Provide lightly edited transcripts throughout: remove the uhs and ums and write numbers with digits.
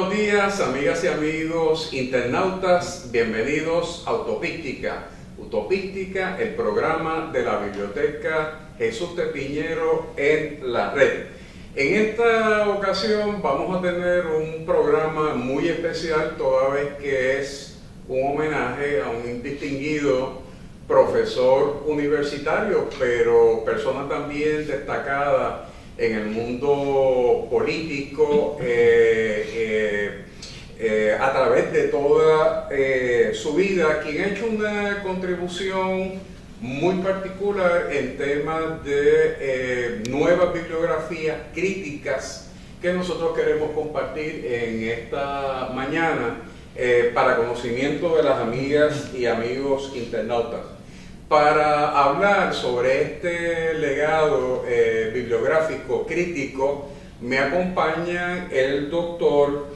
buenos días, amigas y amigos internautas. Bienvenidos a Utopística. Utopística, el programa de la Biblioteca Jesús de Piñero en la red. En esta ocasión vamos a tener un programa muy especial, toda vez que es un homenaje a un distinguido profesor universitario, pero persona también destacada en el mundo político a través de toda su vida, quien ha hecho una contribución muy particular en temas de nuevas bibliografías críticas que nosotros queremos compartir en esta mañana para conocimiento de las amigas y amigos internautas. Para hablar sobre este legado bibliográfico crítico me acompaña el doctor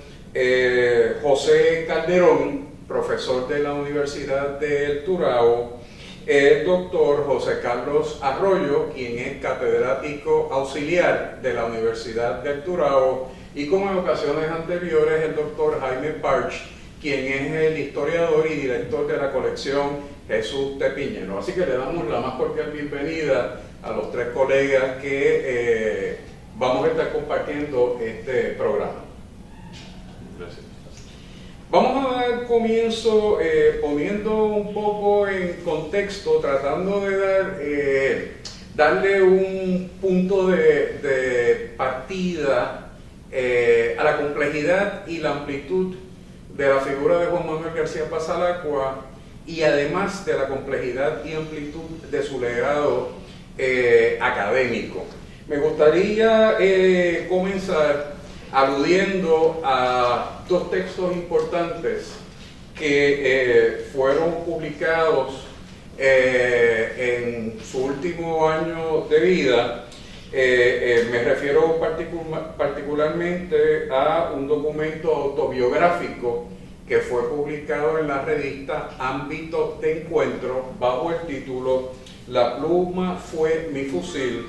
José Calderón, profesor de la Universidad del Turabo, el doctor José Carlos Arroyo, quien es catedrático auxiliar de la Universidad del Turabo, y como en ocasiones anteriores el doctor Jaime Parch, quien es el historiador y director de la colección Jesús de Piñero. Así que le damos la más cordial bienvenida a los tres colegas que vamos a estar compartiendo este programa. Gracias. Vamos a dar comienzo poniendo un poco en contexto, tratando de darle un punto de partida a la complejidad y la amplitud de la figura de Juan Manuel García Pasalacqua, y además de la complejidad y amplitud de su legado académico. Me gustaría comenzar aludiendo a dos textos importantes que fueron publicados en su último año de vida. Me refiero particularmente a un documento autobiográfico que fue publicado en la revista Ámbito de Encuentro bajo el título La pluma fue mi fusil,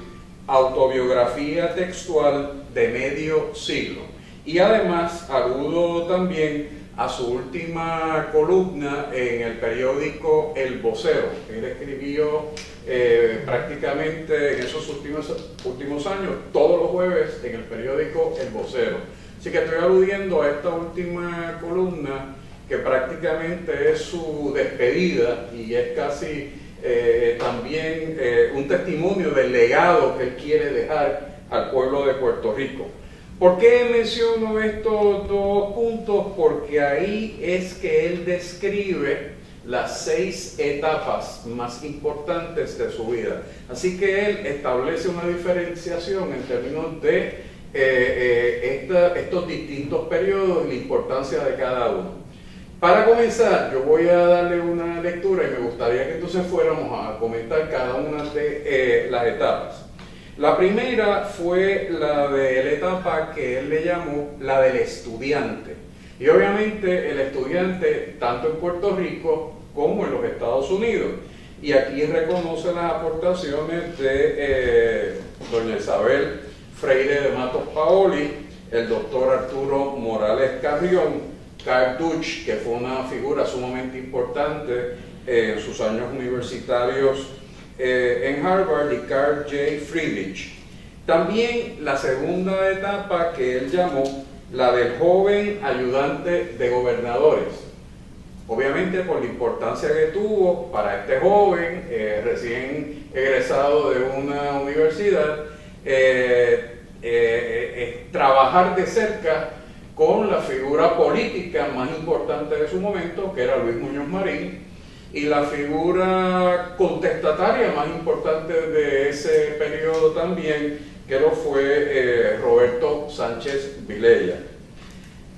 autobiografía textual de medio siglo. Y además aludo también a su última columna en el periódico El Vocero. Él escribió prácticamente en esos últimos años, todos los jueves, en el periódico El Vocero. Así que estoy aludiendo a esta última columna, que prácticamente es su despedida y es casi también un testimonio del legado que él quiere dejar al pueblo de Puerto Rico. ¿Por qué menciono estos dos puntos? Porque ahí es que él describe las 6 etapas más importantes de su vida. Así que él establece una diferenciación en términos de estos distintos periodos y la importancia de cada uno. Para comenzar, yo voy a darle una lectura y me gustaría que entonces fuéramos a comentar cada una de las etapas. La primera fue la de la etapa que él le llamó la del estudiante. Y obviamente el estudiante, tanto en Puerto Rico como en los Estados Unidos. Y aquí reconoce las aportaciones de doña Isabel Freire de Matos Paoli, el doctor Arturo Morales Carrión, Carl Deutsch, que fue una figura sumamente importante en sus años universitarios en Harvard, y Carl J. Friedrich. También la segunda etapa que él llamó la del joven ayudante de gobernadores. Obviamente por la importancia que tuvo para este joven recién egresado de una universidad, trabajar de cerca con la figura política más importante de su momento, que era Luis Muñoz Marín, y la figura contestataria más importante de ese periodo también, que lo fue Roberto Sánchez Vilella.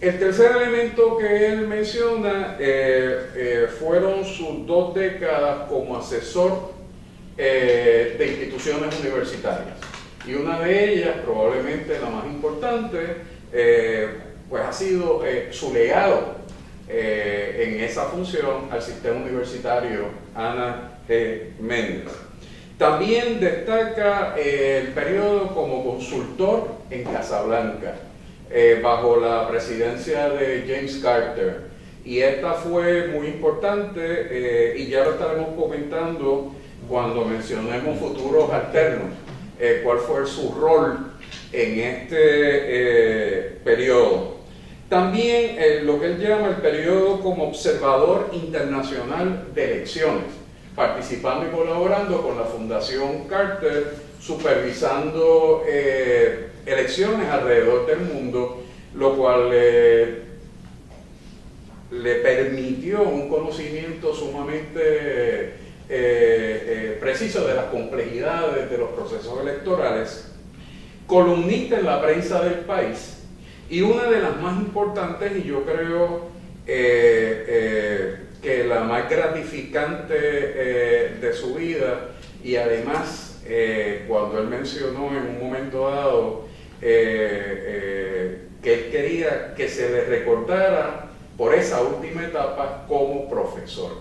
El tercer elemento que él menciona fueron sus 2 décadas como asesor de instituciones universitarias. Y una de ellas, probablemente la más importante, pues ha sido su legado en esa función al sistema universitario Ana G. Méndez. También destaca el periodo como consultor en Casablanca. bajo la presidencia de James Carter. Y esta fue muy importante y ya lo estaremos comentando cuando mencionemos futuros alternos, cuál fue su rol en este periodo. También lo que él llama el periodo como observador internacional de elecciones, participando y colaborando con la Fundación Carter, supervisando elecciones alrededor del mundo, lo cual le permitió un conocimiento sumamente preciso de las complejidades de los procesos electorales, columnista en la prensa del país, y una de las más importantes, y yo creo que la más gratificante de su vida, y además cuando él mencionó en un momento dado que él quería que se le recordara por esa última etapa como profesor,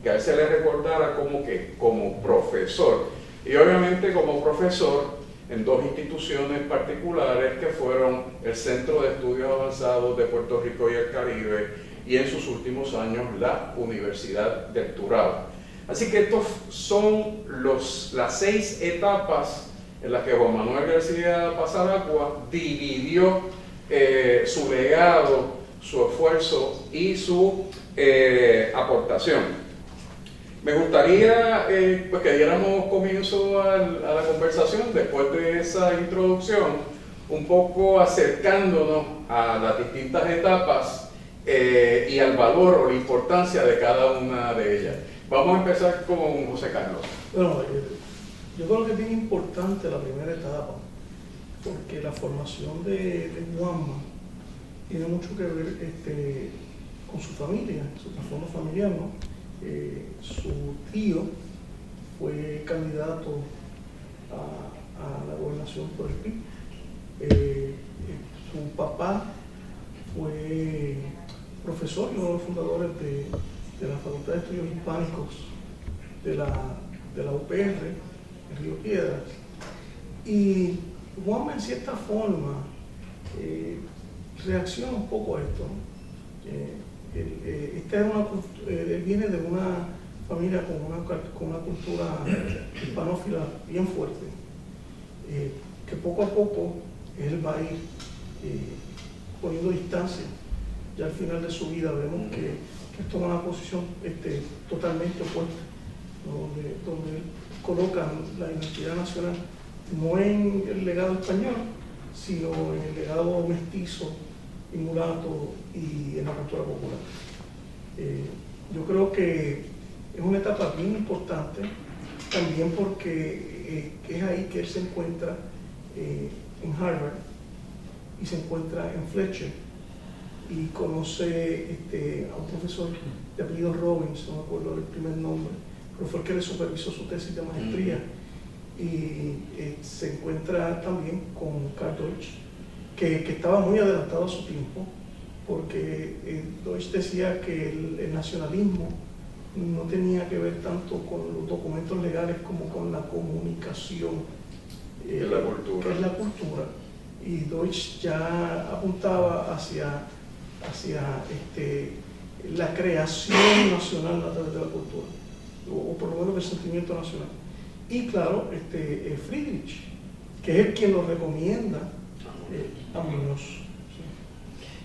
que a él se le recordara como profesor, y obviamente como profesor en dos instituciones particulares que fueron el Centro de Estudios Avanzados de Puerto Rico y el Caribe, y en sus últimos años la Universidad del Turabo. Así que estos son las 6 etapas en las que Juan Manuel García Pasaracua dividió su legado, su esfuerzo y su aportación. Me gustaría pues que diéramos comienzo a la conversación después de esa introducción, un poco acercándonos a las distintas etapas y al valor o la importancia de cada una de ellas. Vamos a empezar con José Carlos. Bueno, yo creo que es bien importante la primera etapa, porque la formación de Juanma tiene mucho que ver con su familia, su trasfondo familiar, ¿no? Su tío fue candidato a la gobernación por el PIB. Su papá fue profesor y uno de los fundadores de la Facultad de Estudios Hispánicos de la UPR, en Río Piedras. Y Juanma, en cierta forma, reacciona un poco a esto, ¿no? Él viene de una familia con una cultura hispanófila bien fuerte, que poco a poco él va a ir poniendo distancia. Ya al final de su vida vemos que él toma una posición totalmente opuesta, donde él coloca la identidad nacional no en el legado español, sino en el legado mestizo y mulato y en la cultura popular. Yo creo que es una etapa bien importante, también porque es ahí que él se encuentra en Harvard y se encuentra en Fletcher y conoce a un profesor de apellido Robbins, no me acuerdo del primer nombre, pero fue el que le supervisó su tesis de maestría, y se encuentra también con Karl Deutsch, que estaba muy adelantado a su tiempo, porque Deutsch decía que el nacionalismo no tenía que ver tanto con los documentos legales como con la comunicación, que es la cultura. Y Deutsch ya apuntaba hacia la creación nacional a través de la cultura, o por lo menos el sentimiento nacional. Y claro, Friedrich, que es el quien lo recomienda a Muñoz.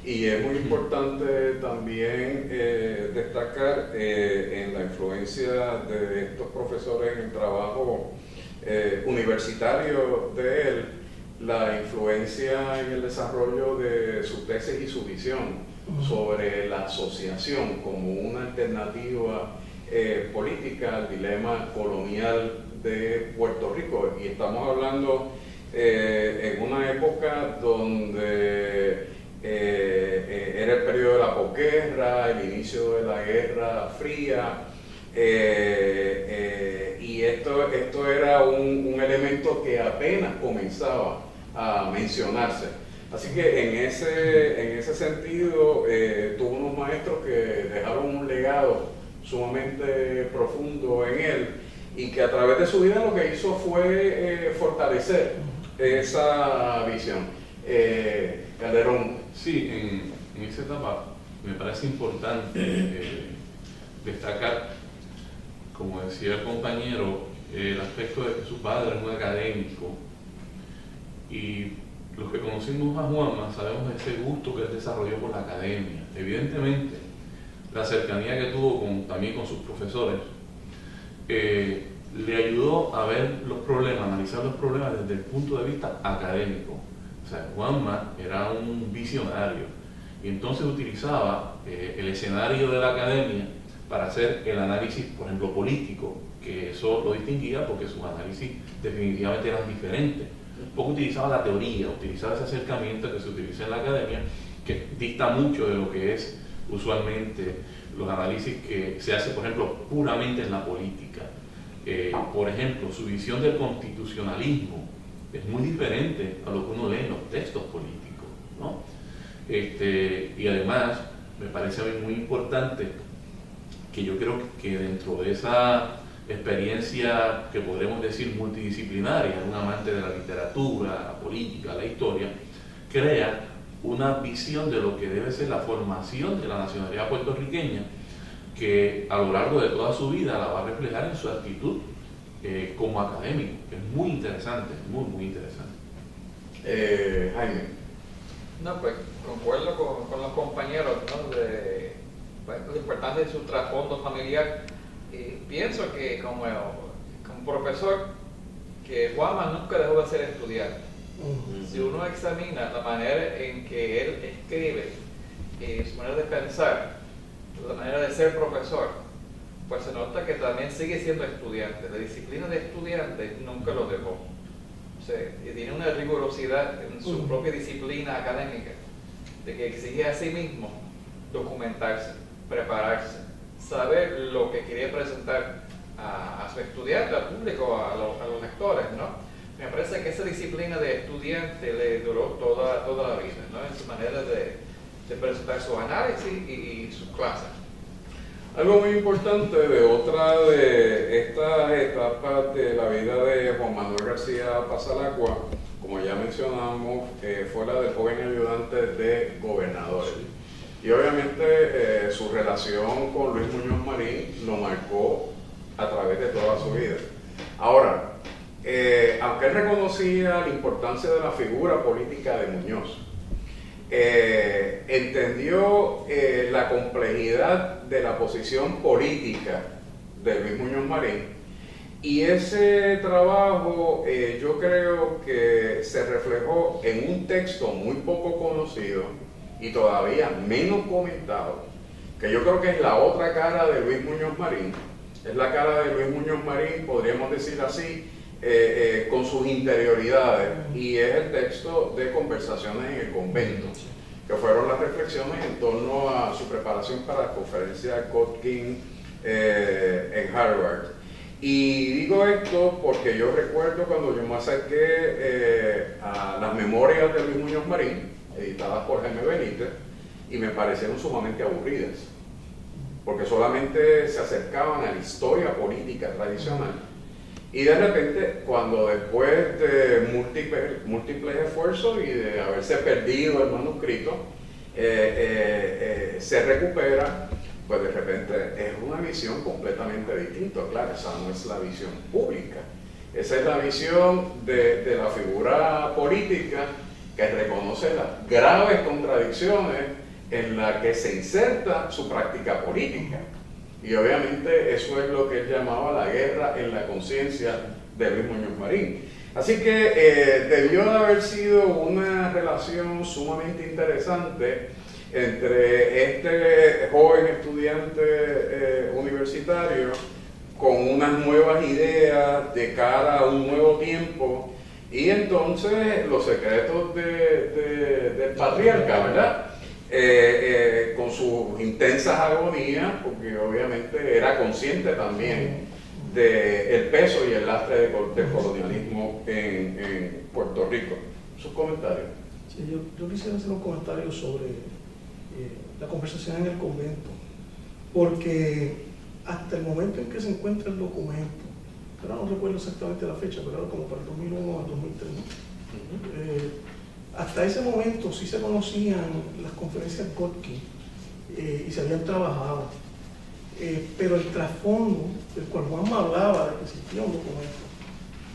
Sí. Y es muy importante también destacar en la influencia de estos profesores en el trabajo universitario de él, la influencia en el desarrollo de su tesis y su visión sobre la asociación como una alternativa política al dilema colonial de Puerto Rico. Y estamos hablando en una época donde era el periodo de la posguerra, el inicio de la Guerra Fría, y esto era un elemento que apenas comenzaba a mencionarse. Así que en ese sentido tuvo unos maestros que dejaron un legado sumamente profundo en él, y que a través de su vida lo que hizo fue fortalecer esa visión. Calderón. Sí, en esa etapa me parece importante destacar, como decía el compañero, el aspecto de que su padre es un académico, y los que conocimos a Juanma sabemos de ese gusto que él desarrolló por la academia. Evidentemente, la cercanía que tuvo también con sus profesores le ayudó a ver los problemas, analizar los problemas desde el punto de vista académico. O sea, Juanma era un visionario y entonces utilizaba el escenario de la academia para hacer el análisis, por ejemplo, político, que eso lo distinguía porque sus análisis definitivamente eran diferentes. Un poco utilizaba la teoría, utilizaba ese acercamiento que se utiliza en la academia, que dista mucho de lo que es usualmente los análisis que se hace, por ejemplo, puramente en la política. Por ejemplo, su visión del constitucionalismo es muy diferente a lo que uno lee en los textos políticos, ¿no? Y además, me parece a mí muy importante que yo creo que dentro de esa experiencia que podremos decir multidisciplinaria, un amante de la literatura, la política, la historia, crea una visión de lo que debe ser la formación de la nacionalidad puertorriqueña, que a lo largo de toda su vida la va a reflejar en su actitud como académico, que es muy interesante, muy interesante. Jaime. No, pues concuerdo con los compañeros, ¿no? De la importancia de su trasfondo familiar. Pienso que como profesor, que Juanma nunca dejó de ser estudiante. Si uno examina la manera en que él escribe, su manera de pensar, la manera de ser profesor, pues se nota que también sigue siendo estudiante. La disciplina de estudiante nunca lo dejó. O sea, tiene una rigurosidad en su propia disciplina académica, de que exige a sí mismo documentarse, prepararse, saber lo que quería presentar a su estudiante, al público, a los lectores, ¿no? Me parece que esa disciplina de estudiante le duró toda la vida, ¿no? En su manera de presentar su análisis y sus clases. Algo muy importante de otra de estas etapas de la vida de Juan Manuel García Pasalacua, como ya mencionamos, fue la del joven ayudante de gobernadores. Y obviamente su relación con Luis Muñoz Marín lo marcó a través de toda su vida. Ahora, aunque él reconocía la importancia de la figura política de Muñoz, entendió la complejidad de la posición política de Luis Muñoz Marín, y ese trabajo yo creo que se reflejó en un texto muy poco conocido y todavía menos comentado, que yo creo que es la otra cara de Luis Muñoz Marín. Es la cara de Luis Muñoz Marín, podríamos decir así, con sus interioridades, y es el texto de Conversaciones en el Convento, que fueron las reflexiones en torno a su preparación para la conferencia Kotkin en Harvard. Y digo esto porque yo recuerdo cuando yo me acerqué a las memorias de Luis Muñoz Marín, editadas por Jaime Benítez, y me parecieron sumamente aburridas, porque solamente se acercaban a la historia política tradicional. Y de repente, cuando después de múltiples esfuerzos y de haberse perdido el manuscrito, se recupera, pues de repente es una visión completamente distinta. Claro, esa no es la visión pública, esa es la visión de la figura política que reconoce las graves contradicciones en las que se inserta su práctica política. Y obviamente eso es lo que él llamaba la guerra en la conciencia de Luis Muñoz Marín. Así que debió de haber sido una relación sumamente interesante entre este joven estudiante universitario con unas nuevas ideas de cara a un nuevo tiempo, y entonces los secretos del patriarca, ¿verdad? Con sus intensas agonías, porque obviamente era consciente también del peso y el lastre del colonialismo en Puerto Rico. ¿Sus comentarios? Sí, yo quisiera hacer un comentario sobre la conversación en el convento, porque hasta el momento en que se encuentra el documento, ahora no recuerdo exactamente la fecha, pero era como para el 2001 o el 2003, ¿no? hasta ese momento sí se conocían las conferencias Godkin y se habían trabajado, pero el trasfondo del cual Juanma hablaba de que existía un documento,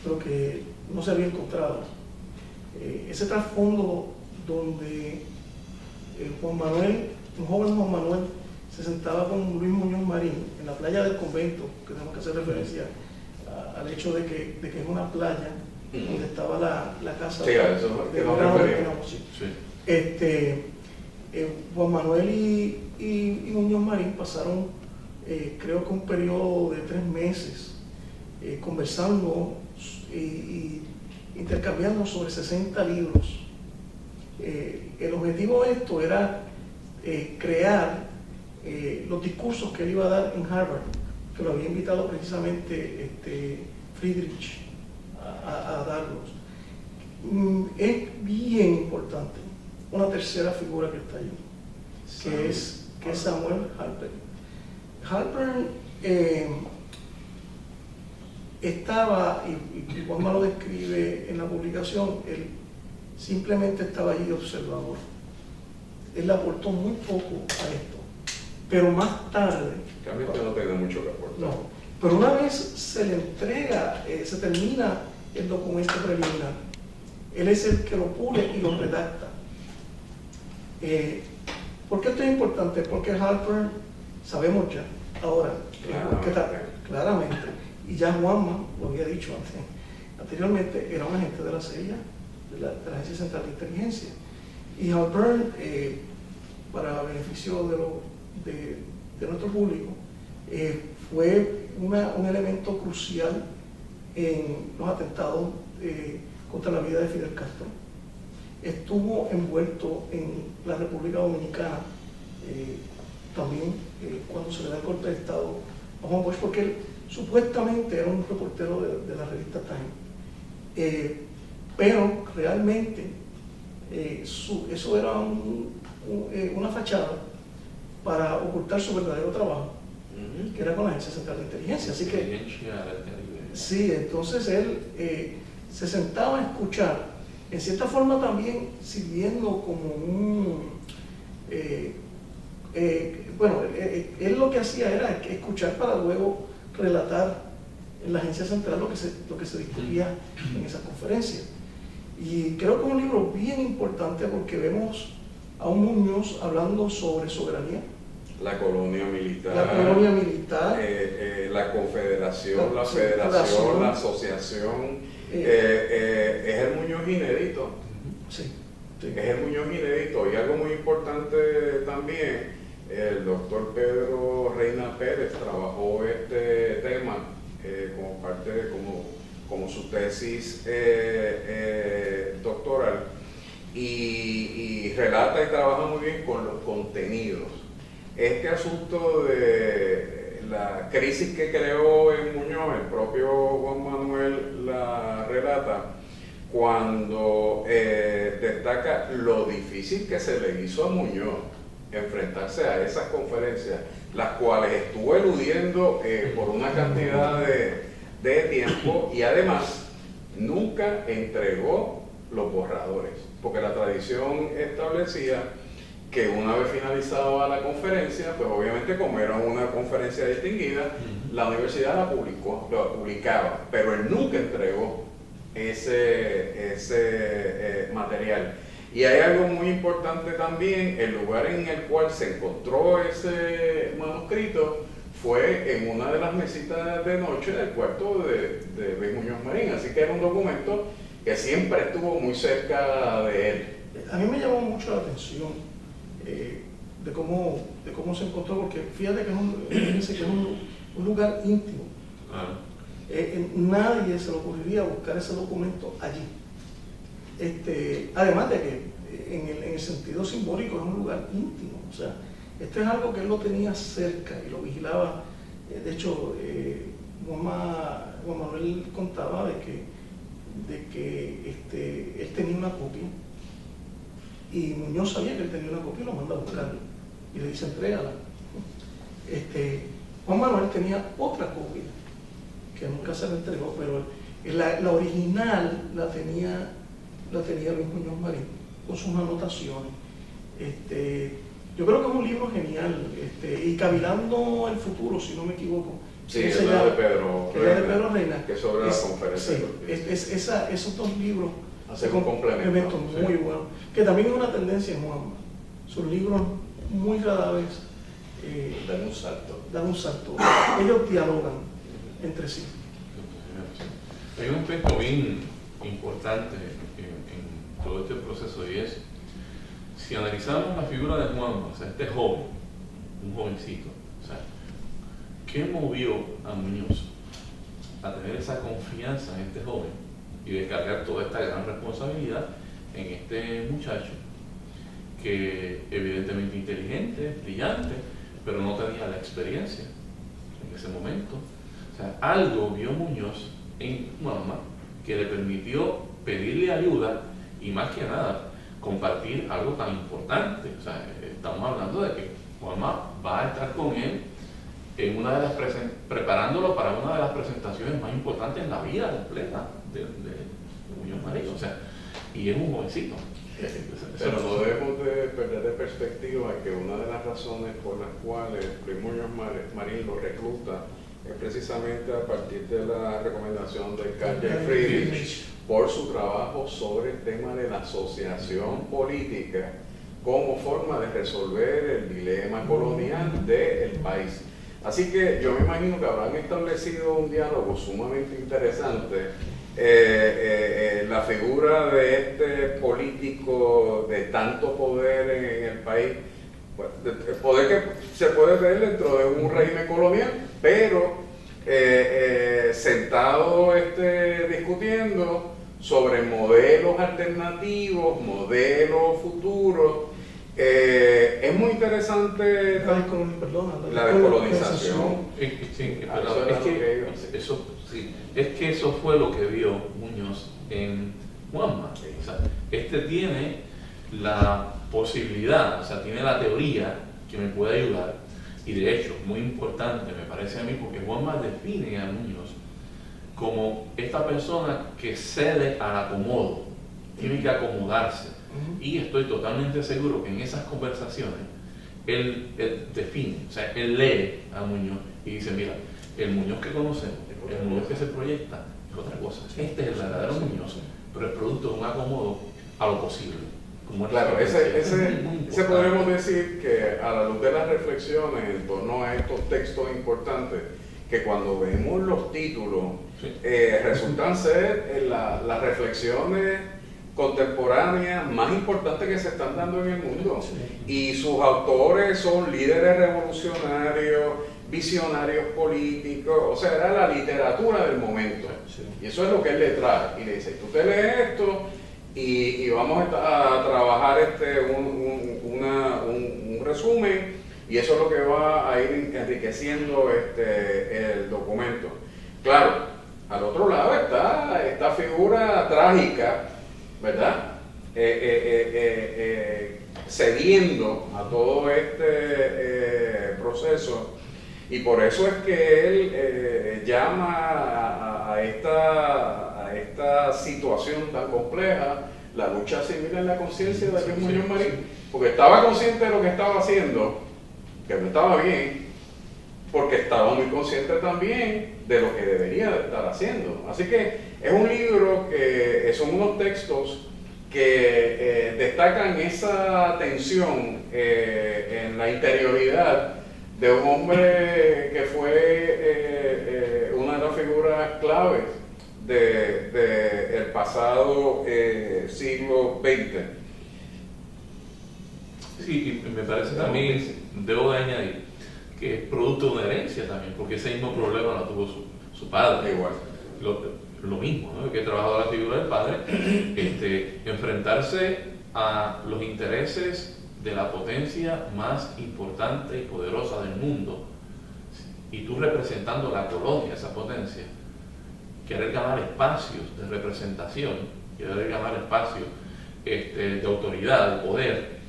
pero que no se había encontrado, ese trasfondo donde Juan Manuel, un joven Juan Manuel, se sentaba con Luis Muñoz Marín en la playa del convento, que tenemos que hacer referencia al hecho de que es una playa donde estaba la casa Sí, a eso de que nos verano de referíamos. Pinocho. Sí. Juan Manuel y Muñoz Marín pasaron, creo que un periodo de 3 meses, conversando y intercambiando sobre 60 libros. El objetivo de esto era crear los discursos que él iba a dar en Harvard, que lo había invitado precisamente Friedrich a darlos. Es bien importante una tercera figura que está allí, que es Samuel Halpern. Halpern estaba, y Juanma lo describe en la publicación, él simplemente estaba allí de observador. Él le aportó muy poco a esto, pero más tarde... Realmente no tiene mucho que aportar. No, pero una vez se le entrega, se termina el documento preliminar, él es el que lo pule y lo redacta. ¿Por qué esto es importante? Porque Halpern, sabemos ya, ahora, claramente, y ya Juanma lo había dicho anteriormente, era un agente de la CIA, de la Agencia Central de Inteligencia. Y Halpern, para beneficio de nuestro público, fue un elemento crucial en los atentados contra la vida de Fidel Castro. Estuvo envuelto en la República Dominicana también cuando se le da el golpe de Estado a Juan Bosch, porque él supuestamente era un reportero de la revista Time, pero realmente eso era una fachada para ocultar su verdadero trabajo, que era con la Agencia Central de Inteligencia. Así que sí, entonces él se sentaba a escuchar, en cierta forma también sirviendo como él lo que hacía era escuchar para luego relatar en la Agencia Central lo que se discutía en esa conferencia. Y creo que es un libro bien importante porque vemos a un Muñoz hablando sobre soberanía. La colonia militar, la confederación, la federación, la asociación. Es el Muñoz inédito. Sí. Es el Muñoz inédito. Y algo muy importante también, el doctor Pedro Reina Pérez trabajó este tema como parte de como su tesis doctoral y relata y trabaja muy bien con los contenidos. Este asunto de la crisis que creó en Muñoz, el propio Juan Manuel la relata cuando destaca lo difícil que se le hizo a Muñoz enfrentarse a esas conferencias, las cuales estuvo eludiendo por una cantidad de tiempo, y además nunca entregó los borradores, porque la tradición establecía que una vez finalizada la conferencia, pues obviamente como era una conferencia distinguida, la universidad la publicaba, pero él nunca entregó ese material. Y hay algo muy importante también, el lugar en el cual se encontró ese manuscrito fue en una de las mesitas de noche del cuarto de Luis Muñoz Marín, así que era un documento que siempre estuvo muy cerca de él. A mí me llamó mucho la atención de cómo se encontró, porque fíjate que es un lugar íntimo. Nadie se le ocurriría buscar ese documento allí. Además de que en el sentido simbólico es un lugar íntimo, o sea, esto es algo que él lo tenía cerca y lo vigilaba. De hecho, Juan Manuel contaba de que él tenía una copia y Muñoz sabía que él tenía una copia y lo manda a buscar y le dice entrégala. Juan Manuel tenía otra copia que nunca se le entregó, pero la original la tenía Luis Muñoz Marín. con sus anotaciones. Yo creo que es un libro genial, y Cavilando el futuro, si no me equivoco. Sí, es la de Pedro Reina. Que es sobre la conferencia. Sí, esos dos libros hacen un complemento. Muy bueno. Que también es una tendencia en Juanma. Sus libros muy rara vez Dan un salto. Ellos dialogan entre sí. Hay un aspecto bien importante en todo este proceso, y es, si analizamos la figura de Juanma, o sea, este joven, un jovencito, o sea, ¿qué movió a Muñoz a tener esa confianza en este joven y descargar toda esta gran responsabilidad en este muchacho que evidentemente inteligente, brillante, pero no tenía la experiencia en ese momento? O sea, algo vio Muñoz en Juanma que le permitió pedirle ayuda y, más que nada, compartir algo tan importante. O sea, estamos hablando de que Juanma va a estar con él en una de las preparándolo para una de las presentaciones más importantes en la vida completa de Muñoz Marín. O sea, y es un jovencito. Pero no debemos de perder de perspectiva que una de las razones por las cuales Luis Muñoz Marín lo recluta es precisamente a partir de la recomendación de Carl J. Friedrich por su trabajo sobre el tema de la asociación política como forma de resolver el dilema colonial del país. Así que yo me imagino que habrán establecido un diálogo sumamente interesante. La figura de este político de tanto poder en el país, pues, el poder que se puede ver dentro de un régimen colonial, pero sentado discutiendo sobre modelos alternativos, modelos futuros. Es muy interesante la descolonización. Es que eso fue lo que vio Muñoz en Juanma. O sea, tiene la posibilidad, o sea, tiene la teoría que me puede ayudar, y de hecho, muy importante me parece a mí, porque Juanma define a Muñoz como esta persona que cede al acomodo, tiene que acomodarse. Y estoy totalmente seguro que en esas conversaciones él define, o sea, él lee a Muñoz y dice: mira, el Muñoz que conocemos, el Muñoz que se proyecta, es otra cosa. Este es el verdadero Muñoz, pero es producto de un acomodo a lo posible. Claro, ese podemos decir que a la luz de las reflexiones en torno a estos textos importantes, que cuando vemos los títulos, resultan ser las reflexiones contemporáneas más importantes que se están dando en el mundo. Y sus autores son líderes revolucionarios, visionarios políticos, o sea, era la literatura del momento. Y eso es lo que él le trae. Y le dice: tú te lees esto y vamos a trabajar un resumen, y eso es lo que va a ir enriqueciendo el documento. Claro, al otro lado está esta figura trágica, ¿verdad? Cediendo a todo este proceso, y por eso es que él llama a esta situación tan compleja la lucha civil en la conciencia de Luis Muñoz Marín, porque estaba consciente de lo que estaba haciendo, que no estaba bien, porque estaba muy consciente también de lo que debería de estar haciendo. Así que es un libro que son unos textos que destacan esa tensión en la interioridad de un hombre que fue una de las figuras claves del pasado siglo XX. Sí, y me parece también, debo de añadir, que es producto de una herencia también, porque ese mismo problema lo tuvo su padre. Igual. Lo mismo, ¿no? Que he trabajado la figura del padre, enfrentarse a los intereses de la potencia más importante y poderosa del mundo, y tú representando la colonia, esa potencia, querer ganar espacios de representación, querer ganar espacios de autoridad, de poder.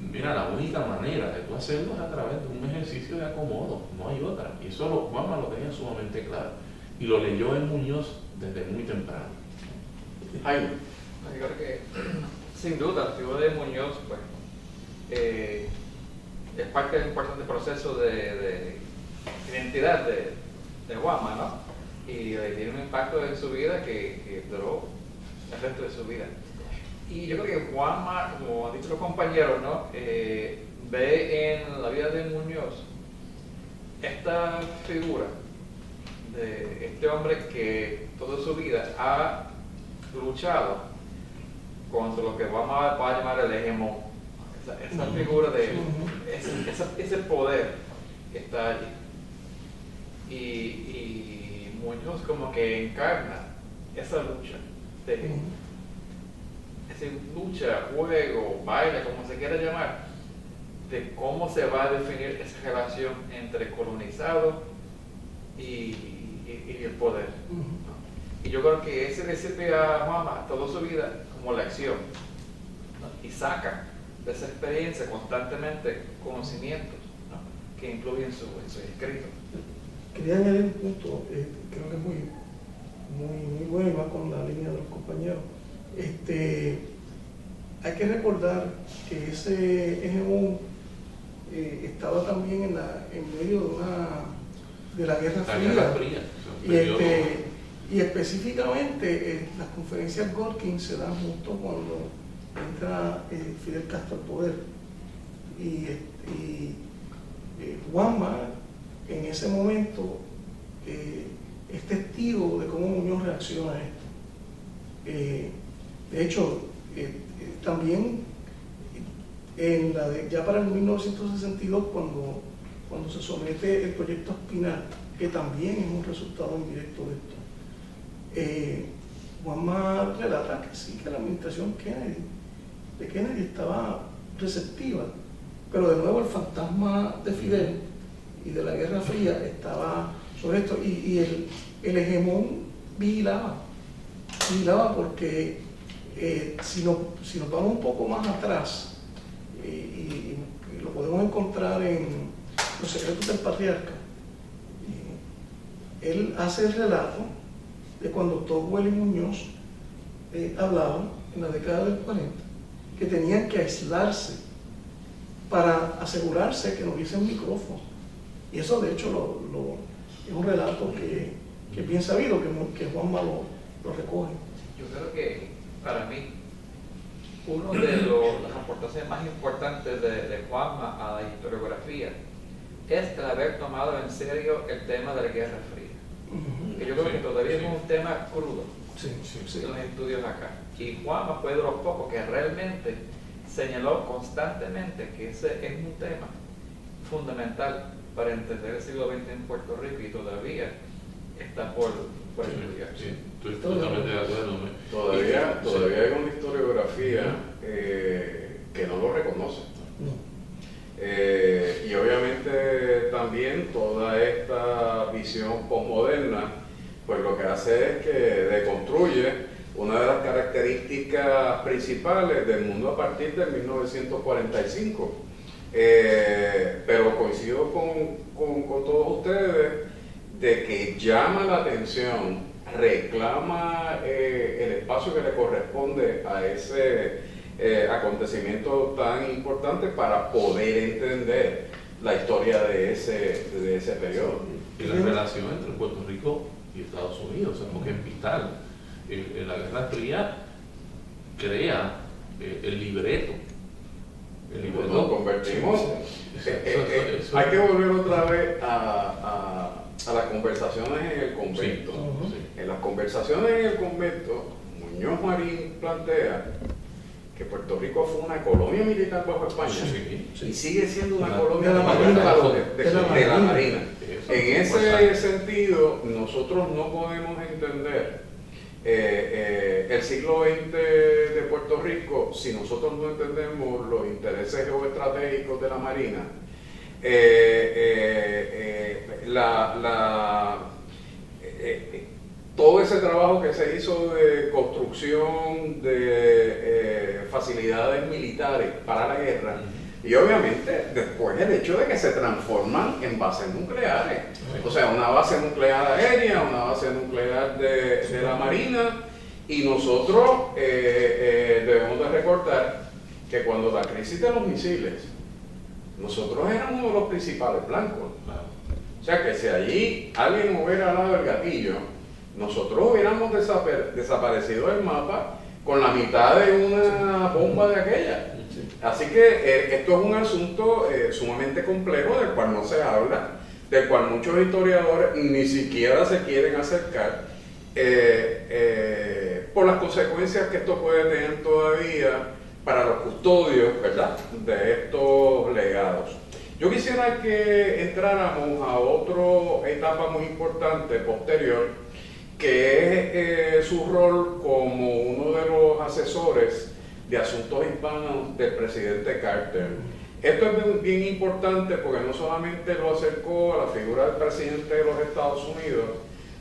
Mira, la única manera de tú hacerlo es a través de un ejercicio de acomodo, no hay otra. Y eso Juanma lo tenía sumamente claro, y lo leyó en Muñoz desde muy temprano. Ay, yo creo que Sin duda, la figura de Muñoz pues, es parte del importante proceso de identidad de Juanma, ¿no? Y tiene un impacto en su vida que duró el resto de su vida. Y yo creo que Juanma, como han dicho los compañeros, ¿no? Ve en la vida de Muñoz esta figura de este hombre que toda su vida ha luchado contra lo que Juanma va a llamar el hegemón. Esa figura de ese poder que está allí. Y Muñoz como que encarna esa lucha esa lucha, juego, baile, como se quiera llamar, de cómo se va a definir esa relación entre colonizado y el poder. Y yo creo que ese le sirve a Juanma toda su vida como lección, ¿no? Y saca de esa experiencia constantemente conocimientos, ¿no? Que incluyen en su escrito. Quería añadir un punto, creo que es muy bueno y va con la línea de los compañeros. Hay que recordar que ese hegemón estaba también en medio de la Guerra Fría. Y específicamente las conferencias Gorkin se dan justo cuando entra Fidel Castro al poder. Y Juanma en ese momento es testigo de cómo Muñoz reacciona a esto. De hecho, también ya para el 1962, cuando se somete el proyecto Espinal, que también es un resultado indirecto de esto, Juanma relata que sí, que la administración de Kennedy estaba receptiva, pero de nuevo el fantasma de Fidel y de la Guerra Fría estaba sobre esto, y el hegemón vigilaba porque si nos vamos un poco más atrás, y lo podemos encontrar en Los secretos del patriarca, él hace el relato de cuando Tocqueville y Muñoz hablaban en la década del 40, que tenían que aislarse para asegurarse que no hubiesen micrófono. Y eso de hecho es un relato que es bien sabido, que Juanma lo recoge. Yo creo que para mí uno de las aportaciones más importantes de Juanma a la historiografía es el haber tomado en serio el tema de la Guerra Fría. Que yo creo que todavía es un tema crudo en los estudios acá. Y Juanma fue de los pocos que realmente señaló constantemente que ese es un tema fundamental para entender el siglo XX en Puerto Rico y todavía está por estudiar. Sí, estoy totalmente de acuerdo. Todavía hay una historiografía que no lo reconoce. Y obviamente también toda esta visión posmoderna, pues lo que hace es que deconstruye una de las características principales del mundo a partir de 1945. Pero coincido con todos ustedes de que llama la atención, reclama el espacio que le corresponde a ese acontecimiento tan importante para poder entender la historia de ese periodo. Y la relación entre Puerto Rico y Estados Unidos, o sea, porque es vital. La Guerra Fría crea el libreto. Nos convertimos. Hay que volver otra vez a las conversaciones en el convento. Sí. En las conversaciones en el convento, Muñoz Marín plantea que Puerto Rico fue una colonia militar bajo España y sigue siendo una colonia de la Marina. En ese sentido, nosotros no podemos entender el siglo XX de Puerto Rico si nosotros no entendemos los intereses geoestratégicos de la Marina. Todo ese trabajo que se hizo de construcción de facilidades militares para la guerra, y obviamente después el hecho de que se transforman en bases nucleares, o sea, una base nuclear aérea, una base nuclear de la Marina, y nosotros debemos de recordar recordar que cuando la crisis de los misiles, nosotros éramos uno de los principales blancos. Claro. O sea que si allí alguien hubiera dado el gatillo, nosotros hubiéramos desaparecido del mapa con la mitad de una bomba de aquella. Así que esto es un asunto sumamente complejo del cual no se habla, del cual muchos historiadores ni siquiera se quieren acercar por las consecuencias que esto puede tener todavía para los custodios, ¿verdad?, de estos legados. Yo quisiera que entráramos a otra etapa muy importante posterior, que es su rol como uno de los asesores de asuntos hispanos del presidente Carter. Esto es bien importante porque no solamente lo acercó a la figura del presidente de los Estados Unidos,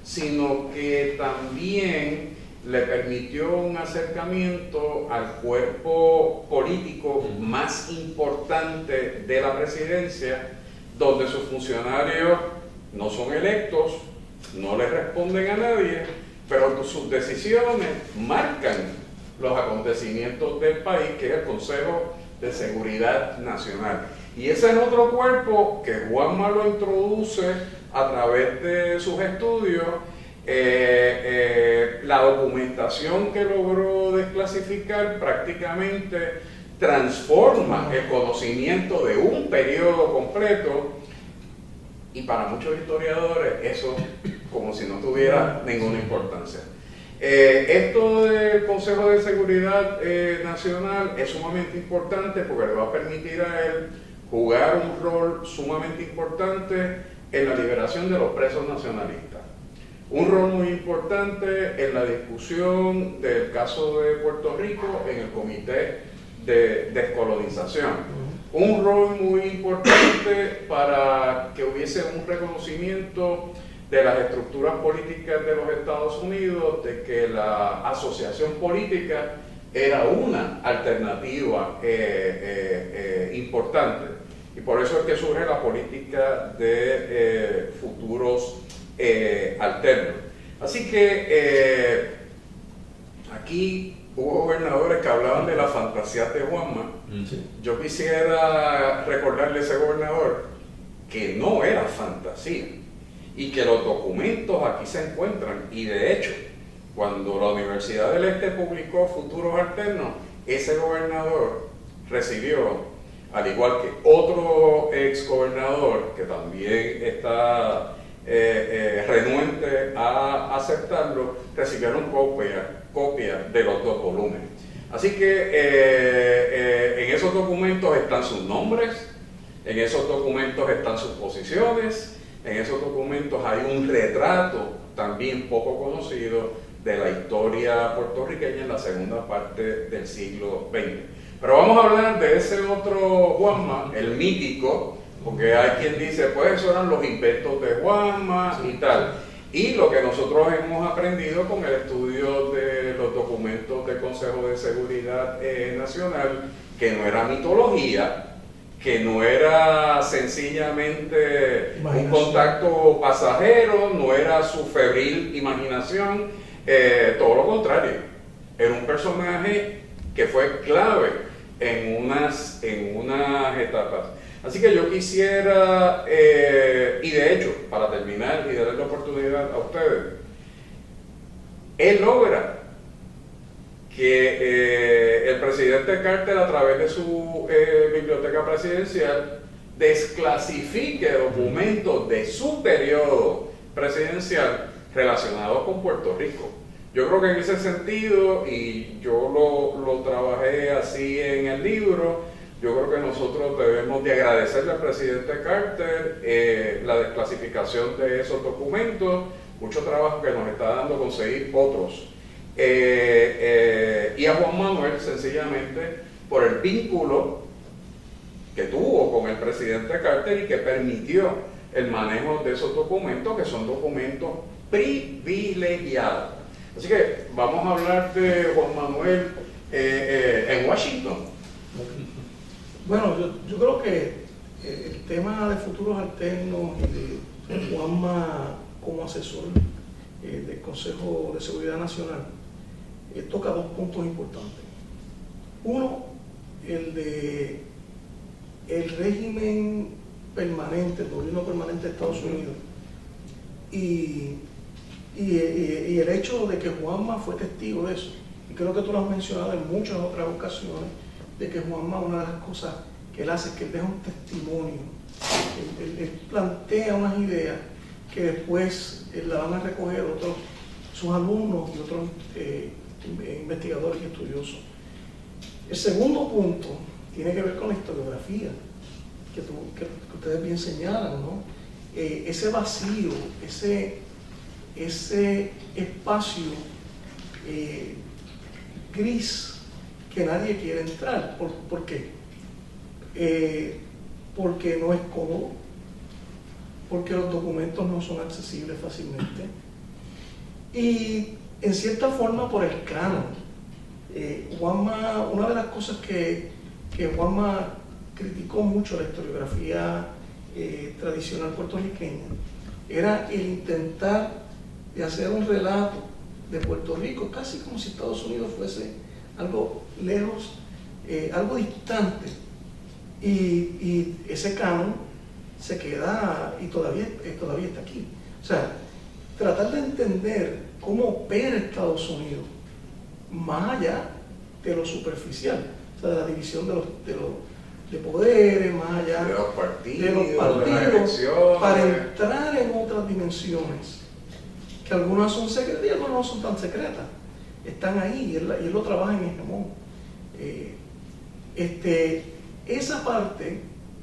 sino que también le permitió un acercamiento al cuerpo político más importante de la presidencia, donde sus funcionarios no son electos, no le responden a nadie, pero sus decisiones marcan los acontecimientos del país, que es el Consejo de Seguridad Nacional. Y ese es otro cuerpo que Juanma lo introduce a través de sus estudios. La documentación que logró desclasificar prácticamente transforma el conocimiento de un periodo completo, y para muchos historiadores eso como si no tuviera ninguna importancia. Esto del Consejo de Seguridad Nacional es sumamente importante porque le va a permitir a él jugar un rol sumamente importante en la liberación de los presos nacionalistas. Un rol muy importante en la discusión del caso de Puerto Rico en el Comité de Descolonización. Un rol muy importante para que hubiese un reconocimiento de las estructuras políticas de los Estados Unidos, de que la asociación política era una alternativa importante. Y por eso es que surge la política de futuros alternos. Así que aquí hubo gobernadores que hablaban de la fantasía de Juanma. Yo quisiera recordarle a ese gobernador que no era fantasía y que los documentos aquí se encuentran, y de hecho cuando la Universidad del Este publicó Futuros Alternos, ese gobernador recibió, al igual que otro ex gobernador que también está renuente a aceptarlo, recibieron copias de los dos volúmenes. Así que en esos documentos están sus nombres, en esos documentos están sus posiciones, en esos documentos hay un retrato también poco conocido de la historia puertorriqueña en la segunda parte del siglo XX. Pero vamos a hablar de ese otro Juanma, el mítico, porque hay quien dice, pues esos eran los inventos de Juanma y tal. Y lo que nosotros hemos aprendido con el estudio de los documentos del Consejo de Seguridad Nacional, que no era mitología, que no era sencillamente un contacto pasajero, no era su febril imaginación, todo lo contrario, era un personaje que fue clave en unas etapas. Así que yo quisiera, y de hecho, para terminar y darle la oportunidad a ustedes, él logra que el presidente Carter, a través de su biblioteca presidencial, desclasifique documentos de su periodo presidencial relacionados con Puerto Rico. Yo creo que en ese sentido, y yo lo trabajé así en el libro, yo creo que nosotros debemos de agradecerle al presidente Carter la desclasificación de esos documentos, mucho trabajo que nos está dando conseguir otros. Y a Juan Manuel, sencillamente, por el vínculo que tuvo con el presidente Carter y que permitió el manejo de esos documentos, que son documentos privilegiados. Así que vamos a hablar de Juan Manuel en Washington. Bueno, yo creo que el tema de futuros alternos y de Juanma como asesor del Consejo de Seguridad Nacional toca dos puntos importantes. Uno, el de el régimen permanente, el gobierno permanente de Estados Unidos, y el hecho de que Juanma fue testigo de eso. Y creo que tú lo has mencionado en muchas otras ocasiones, de que Juanma, una de las cosas que él hace es que él deja un testimonio. Él plantea unas ideas que después la van a recoger sus alumnos y otros investigadores y estudiosos. El segundo punto tiene que ver con la historiografía, que ustedes bien señalan, ¿no? Ese vacío, ese espacio gris que nadie quiere entrar. ¿Por qué? Porque no es cómodo, porque los documentos no son accesibles fácilmente y en cierta forma por el canon. Juanma, una de las cosas que Juanma criticó mucho la historiografía tradicional puertorriqueña era el intentar de hacer un relato de Puerto Rico casi como si Estados Unidos fuese algo lejos, algo distante, y ese canon se queda y todavía está aquí. O sea, tratar de entender cómo opera Estados Unidos más allá de lo superficial, o sea, de la división de poderes, más allá de los partidos, de las elecciones, para entrar en otras dimensiones, que algunas son secretas y algunas no son tan secretas, están ahí, y él lo trabaja en Hegemón. Esa parte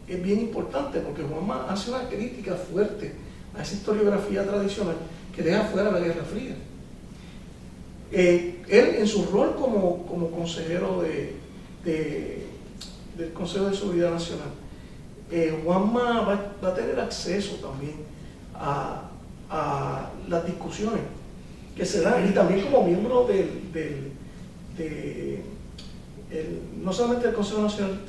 es bien importante porque Juanma hace una crítica fuerte a esa historiografía tradicional que deja fuera la Guerra Fría. Él, en su rol como consejero del Consejo de Seguridad Nacional, Juanma va a tener acceso también a las discusiones que se dan, y también como miembro no solamente del Consejo Nacional,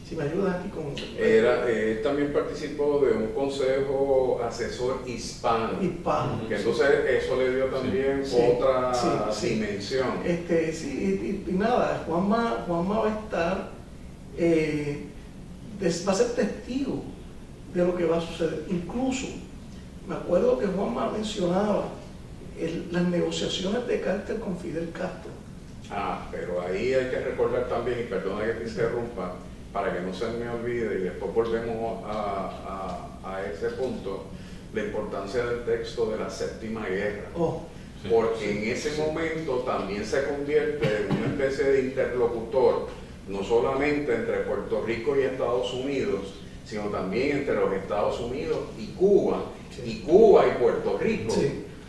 si me ayudas aquí con... Él también participó de un consejo asesor hispano. Que entonces eso le dio también otra dimensión. Y nada, Juanma va a estar, va a ser testigo de lo que va a suceder. Incluso, me acuerdo que Juanma mencionaba las negociaciones de Carter con Fidel Castro. Pero ahí hay que recordar también, y perdona que te interrumpa, para que no se me olvide, y después volvemos a ese punto, la importancia del texto de la Séptima Guerra. Porque en ese momento también se convierte en una especie de interlocutor, no solamente entre Puerto Rico y Estados Unidos, sino también entre los Estados Unidos y Cuba, y Cuba y Puerto Rico.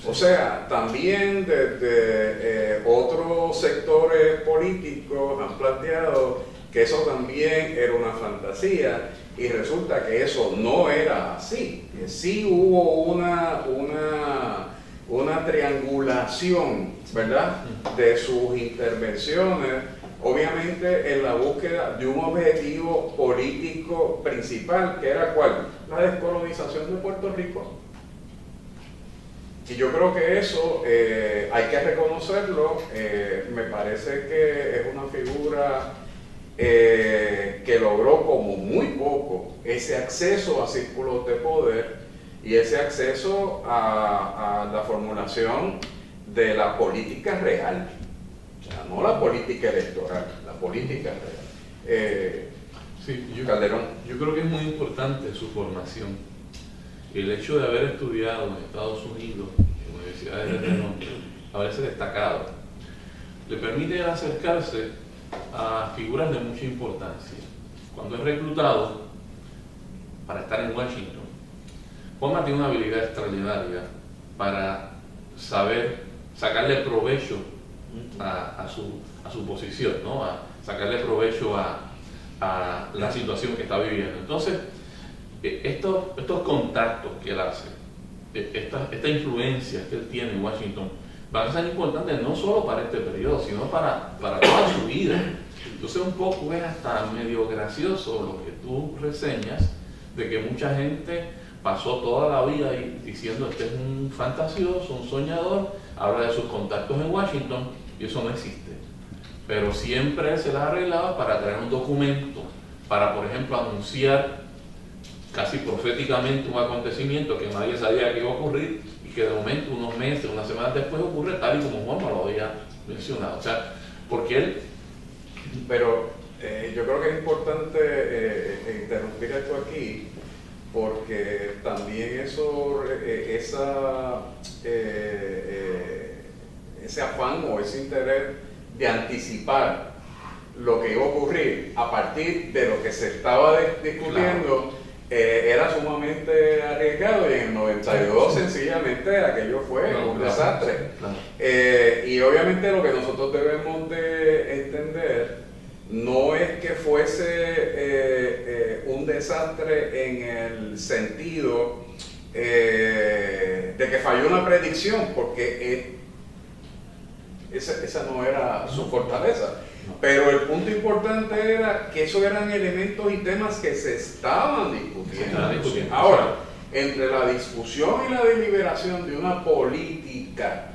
O sea, también desde otros sectores políticos han planteado que eso también era una fantasía, y resulta que eso no era así. Que sí hubo una triangulación, ¿verdad?, de sus intervenciones, obviamente en la búsqueda de un objetivo político principal, que era ¿cuál? La descolonización de Puerto Rico. Y yo creo que eso hay que reconocerlo. Me parece que es una figura que logró como muy poco ese acceso a círculos de poder y ese acceso a la formulación de la política real, o sea, no la política electoral, la política real. Calderón. Yo creo que es muy importante su formación. El hecho de haber estudiado en Estados Unidos, en universidades de renombre, haberse destacado, le permite acercarse a figuras de mucha importancia. Cuando es reclutado para estar en Washington, Juanma tiene una habilidad extraordinaria para saber sacarle provecho a su posición, ¿no? A sacarle provecho a la situación que está viviendo. Entonces, estos contactos que él hace, esta influencia que él tiene en Washington, van a ser importantes no solo para este periodo, sino para toda su vida. Entonces un poco es hasta medio gracioso lo que tú reseñas, de que mucha gente pasó toda la vida diciendo este es un fantasioso, un soñador, habla de sus contactos en Washington, y eso no existe. pero siempre se las arreglaba para traer un documento, para, por ejemplo, anunciar casi proféticamente un acontecimiento que nadie sabía que iba a ocurrir y que de momento, unos meses, unas semanas después ocurre tal y como Juanma lo había mencionado. O sea, porque él... Pero yo creo que es importante interrumpir esto aquí, porque también ese afán o ese interés de anticipar lo que iba a ocurrir a partir de lo que se estaba discutiendo, era sumamente arriesgado, y en el 92 sencillamente aquello fue un desastre. Y obviamente lo que nosotros debemos de entender no es que fuese un desastre en el sentido de que falló una predicción, porque esa no era su fortaleza. Pero el punto importante era que esos eran elementos y temas que se estaban discutiendo. Ahora, entre la discusión y la deliberación de una política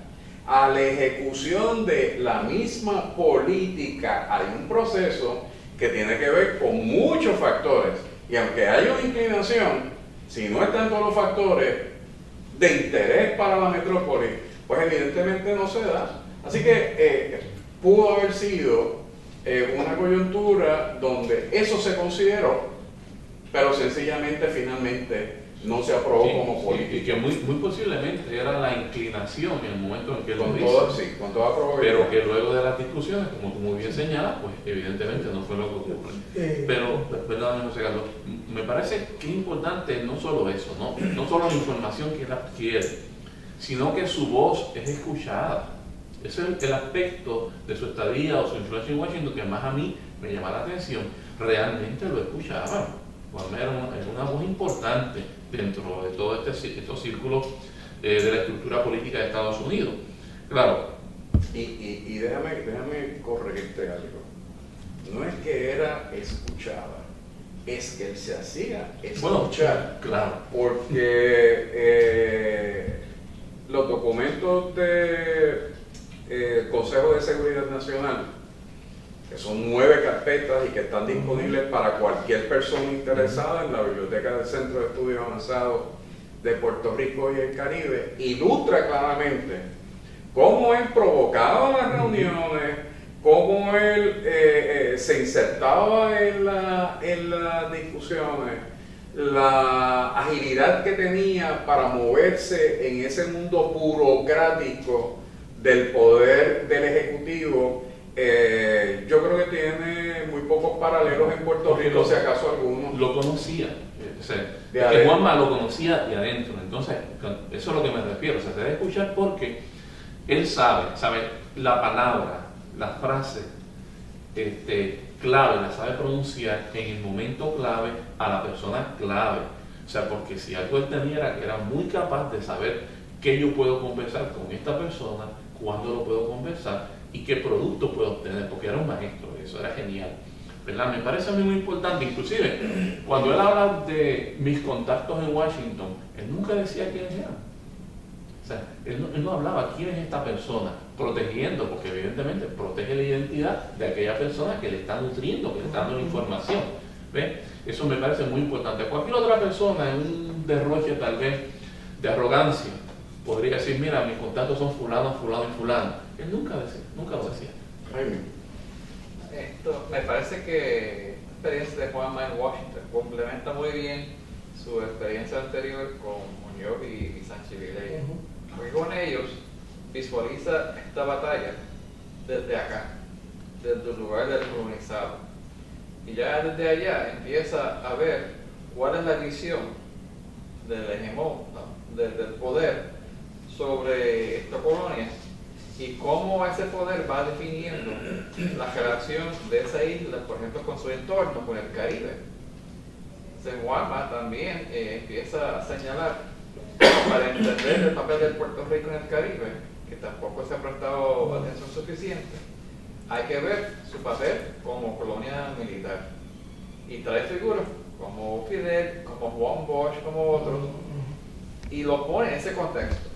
a la ejecución de la misma política, hay un proceso que tiene que ver con muchos factores. Y aunque haya una inclinación, si no están todos los factores de interés para la metrópoli, pues evidentemente no se da. Así que pudo haber sido una coyuntura donde eso se consideró, pero sencillamente finalmente no se aprobó como política. Y que muy posiblemente era la inclinación en el momento en que lo hizo. Sí, con toda probabilidad. Pero que luego de las discusiones, como tú muy bien señalas, pues evidentemente no fue lo que ocurre. Pero, perdóname, José Carlos, me parece que es importante no solo eso, no solo la información que él adquiere, sino que su voz es escuchada. Ese es el aspecto de su estadía o su influencia en Washington que más a mí me llama la atención. Realmente lo escuchaban. Juanma era una voz importante dentro de todos estos círculos de la estructura política de Estados Unidos. Claro. Y déjame corregirte algo. No es que era escuchada, es que él se hacía escuchar. Bueno, claro. Porque los documentos del Consejo de Seguridad Nacional, que son 9 carpetas y que están disponibles para cualquier persona interesada en la Biblioteca del Centro de Estudios Avanzados de Puerto Rico y el Caribe, ilustra claramente cómo él provocaba las reuniones, cómo él se insertaba en las discusiones, la agilidad que tenía para moverse en ese mundo burocrático del poder del Ejecutivo. Yo creo que tiene muy pocos paralelos en Puerto Rico, si acaso algunos. Lo conocía, que Juanma lo conocía de adentro. Entonces, eso es a lo que me refiero. O sea, se debe escuchar porque él sabe la palabra, la frase clave, la sabe pronunciar en el momento clave a la persona clave. O sea, porque si algo él tenía era que era muy capaz de saber qué yo puedo conversar con esta persona, cuándo lo puedo conversar y qué producto puedo obtener, porque era un maestro, eso era genial, ¿verdad? Me parece a mí muy importante, inclusive cuando él habla de mis contactos en Washington, él nunca decía quiénes eran. O sea, él no hablaba quién es esta persona, protegiendo, porque evidentemente protege la identidad de aquella persona que le está nutriendo, que le está dando la información. ¿Ves? Eso me parece muy importante. Cualquier otra persona en un derroche tal vez de arrogancia podría decir, mira, mis contactos son fulano, fulano y fulano. Él nunca lo decía. Esto, me parece que la experiencia de Juanma en Washington complementa muy bien su experiencia anterior con Muñoz y Sánchez Vilella. Porque con ellos visualiza esta batalla desde acá, desde el lugar del colonizado. Y ya desde allá empieza a ver cuál es la visión del hegemón, del poder sobre esta colonia y cómo ese poder va definiendo la relación de esa isla, por ejemplo, con su entorno, con el Caribe. Juanma también empieza a señalar, para entender el papel de Puerto Rico en el Caribe, que tampoco se ha prestado atención suficiente, hay que ver su papel como colonia militar. Y trae figuras como Fidel, como Juan Bosch, como otros, y lo pone en ese contexto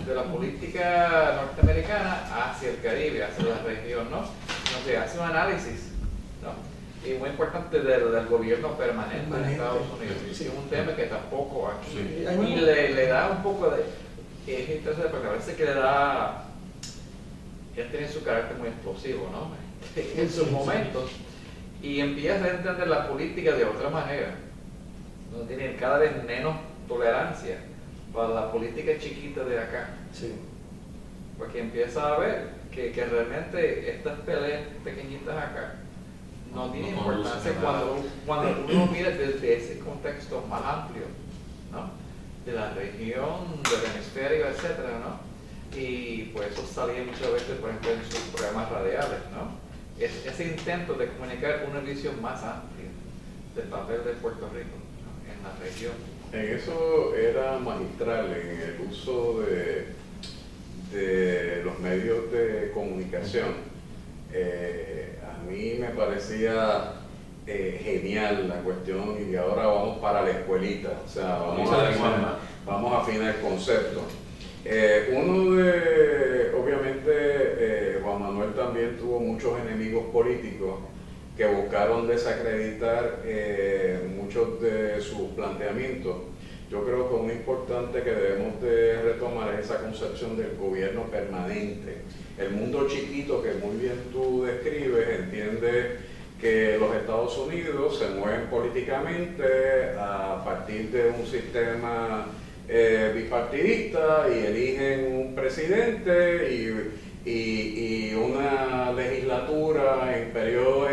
de la política norteamericana hacia el Caribe, hacia la región, ¿no? se hace un análisis, ¿no? Y muy importante del gobierno permanente en Estados Unidos. Sí. Es un tema que tampoco aquí. Sí. Y le da un poco de... Es interesante porque a veces que le da... Él tiene su carácter muy explosivo, ¿no? En sus momentos. Y empieza a entender la política de otra manera. No tiene cada vez menos tolerancia para la política chiquita de acá. Sí. Porque empieza a ver que realmente estas peleas pequeñitas acá no tienen No importancia conducen a nada. cuando uno mira desde ese contexto más amplio, ¿no? De la región, del hemisferio, etcétera, ¿no? Y pues eso salía muchas veces, por ejemplo, en sus programas radiales, ¿no? Ese intento de comunicar una visión más amplia del papel de Puerto Rico, ¿no? En la región. En eso era magistral, en el uso de los medios de comunicación. A mí me parecía genial la cuestión y ahora vamos para la escuelita, o sea, vamos a afinar el concepto. Obviamente, Juan Manuel también tuvo muchos enemigos políticos que buscaron desacreditar muchos de sus planteamientos. Yo creo que uno importante que debemos de retomar es esa concepción del gobierno permanente. El mundo chiquito que muy bien tú describes entiende que los Estados Unidos se mueven políticamente a partir de un sistema bipartidista y eligen un presidente y una legislatura en periodos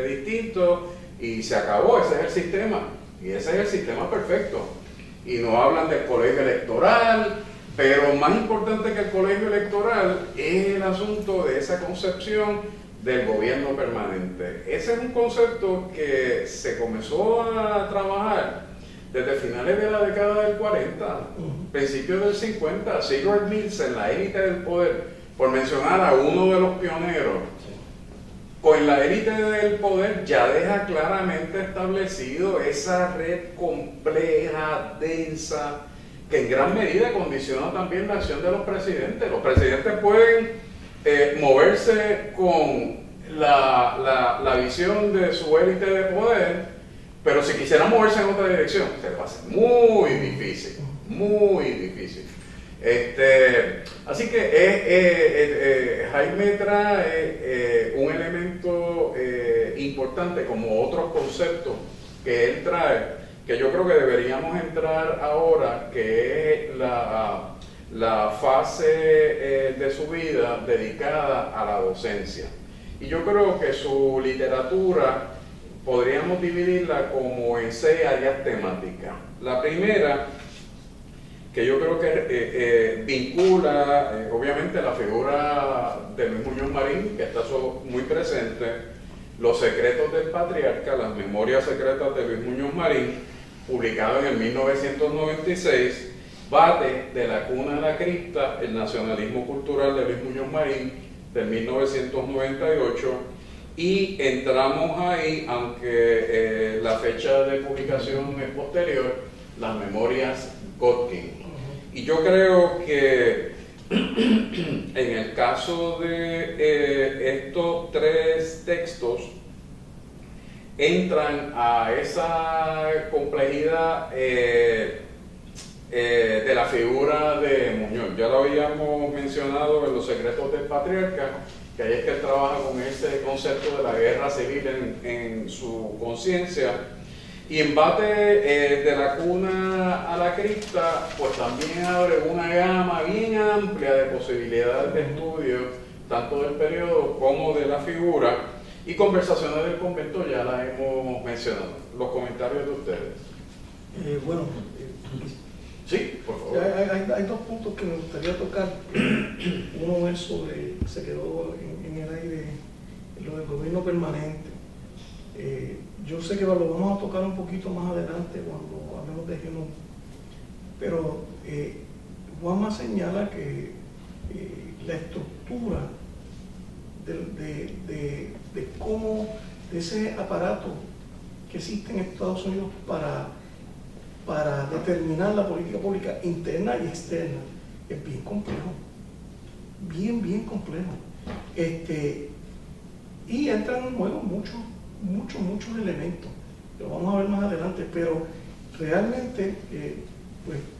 distintos y se acabó. Ese es el sistema y ese es el sistema perfecto. Y no hablan del colegio electoral, pero más importante que el colegio electoral es el asunto de esa concepción del gobierno permanente. Ese es un concepto que se comenzó a trabajar desde finales de la década del 40, principios del 50, Sigurd Mills en la élite del poder, por mencionar a uno de los pioneros. Con la élite del poder ya deja claramente establecido esa red compleja, densa, que en gran medida condiciona también la acción de los presidentes. Los presidentes pueden moverse con la visión de su élite de poder, pero si quisieran moverse en otra dirección, se les va a hacer muy difícil, muy difícil. Así que Jaime trae un elemento importante como otros conceptos que él trae, que yo creo que deberíamos entrar ahora, que es la fase de su vida dedicada a la docencia. Y yo creo que su literatura podríamos dividirla como en 6 áreas temáticas. La primera, que yo creo que vincula obviamente la figura de Luis Muñoz Marín, que está muy presente, Los secretos del patriarca, las memorias secretas de Luis Muñoz Marín, publicado en el 1996, Bate de la cuna a la cripta, el nacionalismo cultural de Luis Muñoz Marín, del 1998, y entramos ahí, aunque la fecha de publicación es posterior, las memorias Godkin. Y yo creo que en el caso de estos 3 textos entran a esa complejidad de la figura de Muñoz. Ya lo habíamos mencionado en Los secretos del patriarca, que ahí es que él trabaja con ese concepto de la guerra civil en su conciencia. Y en Bate de la cuna a la cripta, pues también abre una gama bien amplia de posibilidades de estudio, tanto del periodo como de la figura, y Conversaciones del convento ya las hemos mencionado. Los comentarios de ustedes. Bueno, Sí, por favor. hay 2 puntos que me gustaría tocar. Uno es sobre, se quedó en el aire, lo del gobierno permanente. Yo sé que lo vamos a tocar un poquito más adelante cuando hablemos de Genón, pero Juanma señala que la estructura de cómo, de ese aparato que existe en Estados Unidos para determinar la política pública interna y externa es bien complejo, bien complejo. Y entran en juego muchos elementos, que lo vamos a ver más adelante, pero realmente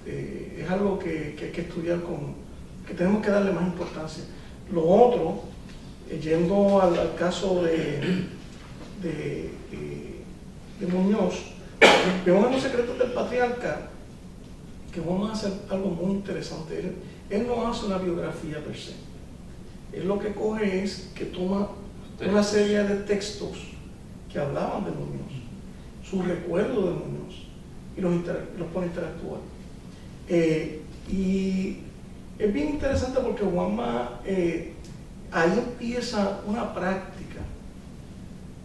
es algo que hay que estudiar, que tenemos que darle más importancia. Lo otro, yendo al caso de Muñoz, vemos en Los secretos del patriarca que vamos a hacer algo muy interesante. Él no hace una biografía per se. Él lo que coge es que toma una serie de textos que hablaban de Muñoz, sus recuerdos de Muñoz, y los pone a interactuar. Y es bien interesante porque Juanma, ahí empieza una práctica,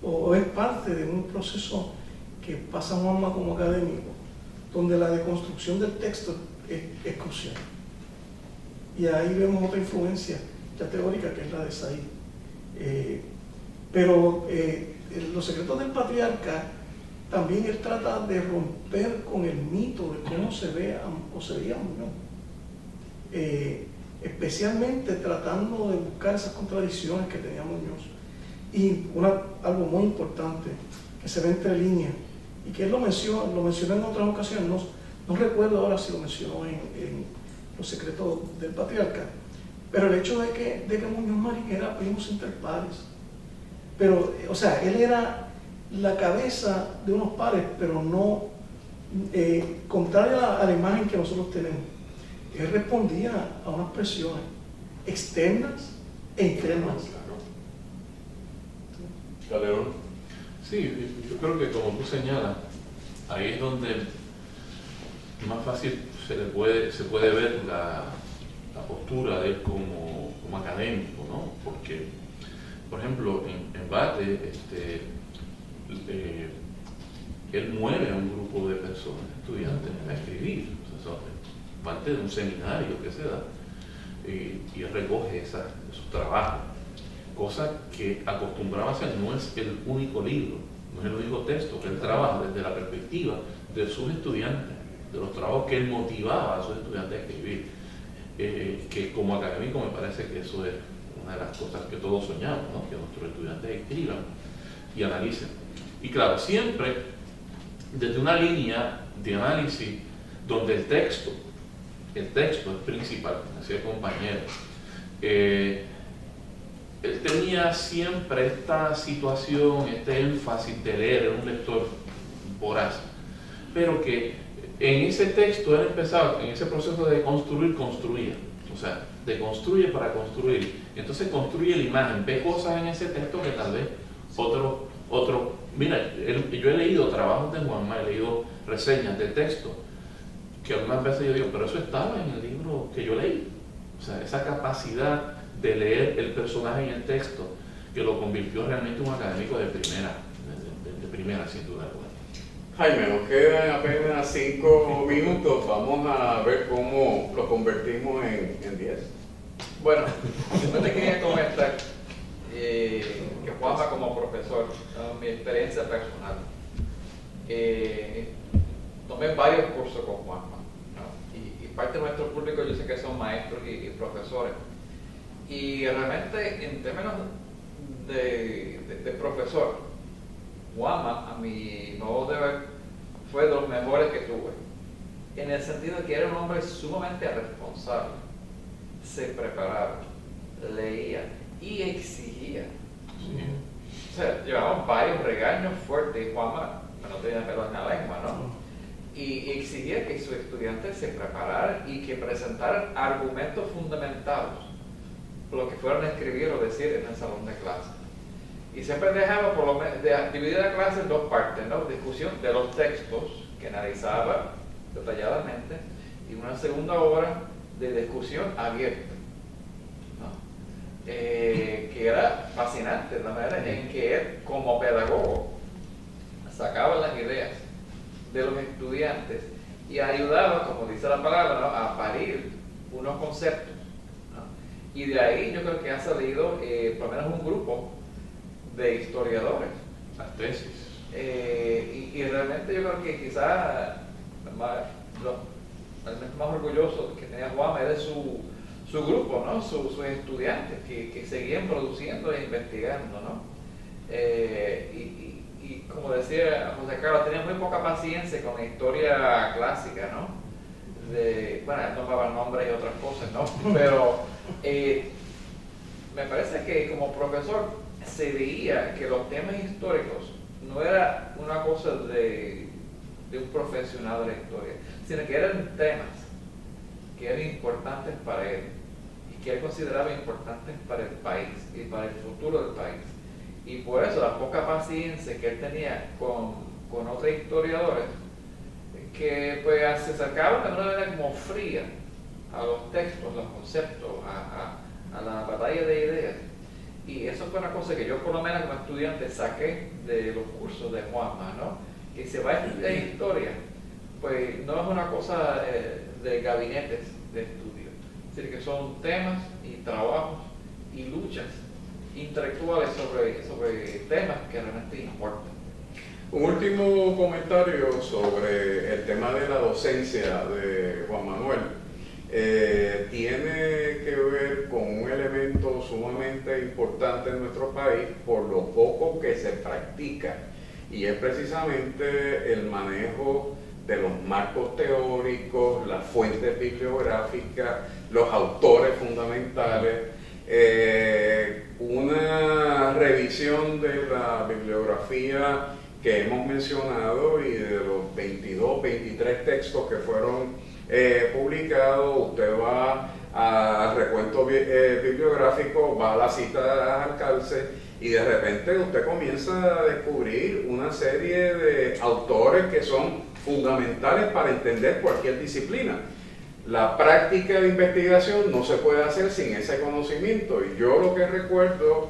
o es parte de un proceso que pasa Juanma como académico, donde la deconstrucción del texto es crucial. Y ahí vemos otra influencia ya teórica, que es la de Said. Pero Los secretos del patriarca, también él trata de romper con el mito de cómo se veía Muñoz. Especialmente tratando de buscar esas contradicciones que tenía Muñoz. Y algo muy importante que se ve entre líneas, y que él lo mencionó en otras ocasiones, no recuerdo ahora si lo mencionó en Los secretos del patriarca, pero el hecho de que Muñoz Marín era primus inter pares. Pero, o sea, él era la cabeza de unos pares, pero no contrario a la imagen que nosotros tenemos. Él respondía a unas presiones externas e internas. Calderón. Sí, yo creo que como tú señalas, ahí es donde más fácil se puede ver la postura de él como académico, ¿no? Porque, por ejemplo, en Bate, él mueve a un grupo de personas, estudiantes, a escribir. O sea, parte de un seminario que se da, y él recoge esos trabajos, cosa que acostumbraba a hacer. No es el único libro, no es el único texto que él trabaja desde la perspectiva de sus estudiantes, de los trabajos que él motivaba a sus estudiantes a escribir, que como académico me parece que eso es una de las cosas que todos soñamos, ¿no? Que nuestros estudiantes escriban y analicen. Y claro, siempre desde una línea de análisis donde el texto es principal, como decía el compañero. Él tenía siempre esta situación, este énfasis de leer, era un lector voraz, pero que en ese texto él empezaba, en ese proceso de construir, construía. O sea, de construye para construir. Entonces construye la imagen, ve cosas en ese texto que tal vez otro. Mira, yo he leído trabajos de Juanma, he leído reseñas de texto, que algunas veces yo digo, pero eso estaba en el libro que yo leí. O sea, esa capacidad de leer el personaje y el texto, que lo convirtió realmente en un académico de primera, sin duda alguna. Jaime, nos quedan apenas 5 minutos. Vamos a ver cómo lo convertimos en 10. Bueno, yo te quería comentar que Juanma como profesor, ¿no? Mi experiencia personal. Tomé varios cursos con Juanma, ¿no? Y parte de nuestro público yo sé que son maestros y profesores. Y realmente en términos de profesor, Juanma, a mi modo de ver, fue de los mejores que tuve, en el sentido de que era un hombre sumamente responsable, se preparaba, leía y exigía. Sí. O sea, llevábamos varios regaños fuertes y Juanma no tenía pelo en la lengua, ¿no? Y exigía que sus estudiantes se prepararan y que presentaran argumentos fundamentados por lo que fueron a escribir o decir en el salón de clase. Y siempre dejaba por lo menos dividir la clase en dos partes, ¿no? Discusión de los textos que analizaba detalladamente y una segunda hora de discusión abierta, ¿no? Que era fascinante la manera en que él, como pedagogo, sacaba las ideas de los estudiantes y ayudaba, como dice la palabra, ¿no? A parir unos conceptos, ¿no? Y de ahí yo creo que ha salido por lo menos un grupo de historiadores. Las tesis. Y realmente yo creo que quizás el más orgulloso que tenía Juanma era su grupo, ¿no? Sus estudiantes que seguían produciendo e investigando, ¿no? y como decía José Carlos, tenía muy poca paciencia con la historia clásica, ¿no? Bueno, él tomaba nombres y otras cosas, ¿no? Pero me parece que como profesor se veía que los temas históricos no era una cosa de un profesional de la historia, sino que eran temas que eran importantes para él y que él consideraba importantes para el país y para el futuro del país. Y por eso la poca paciencia que él tenía con otros historiadores, que pues se acercaban de una manera como fría a los textos, los conceptos, a la batalla de ideas. Y eso fue una cosa que yo por lo menos como estudiante saqué de los cursos de Juanma, ¿no? Que se va a estudiar historia, pues no es una cosa de gabinetes de estudio, es decir, que son temas y trabajos y luchas intelectuales sobre temas que realmente importan. Un último comentario sobre el tema de la docencia de Juan Manuel. Tiene que ver con un elemento sumamente importante en nuestro país por lo poco que se practica, y es precisamente el manejo de los marcos teóricos, las fuentes bibliográficas, los autores fundamentales. Una revisión de la bibliografía que hemos mencionado y de los 22, 23 textos que fueron publicados, usted va al recuento bibliográfico, va a la cita al calce y de repente usted comienza a descubrir una serie de autores que son fundamentales para entender cualquier disciplina. La práctica de investigación no se puede hacer sin ese conocimiento, y yo lo que recuerdo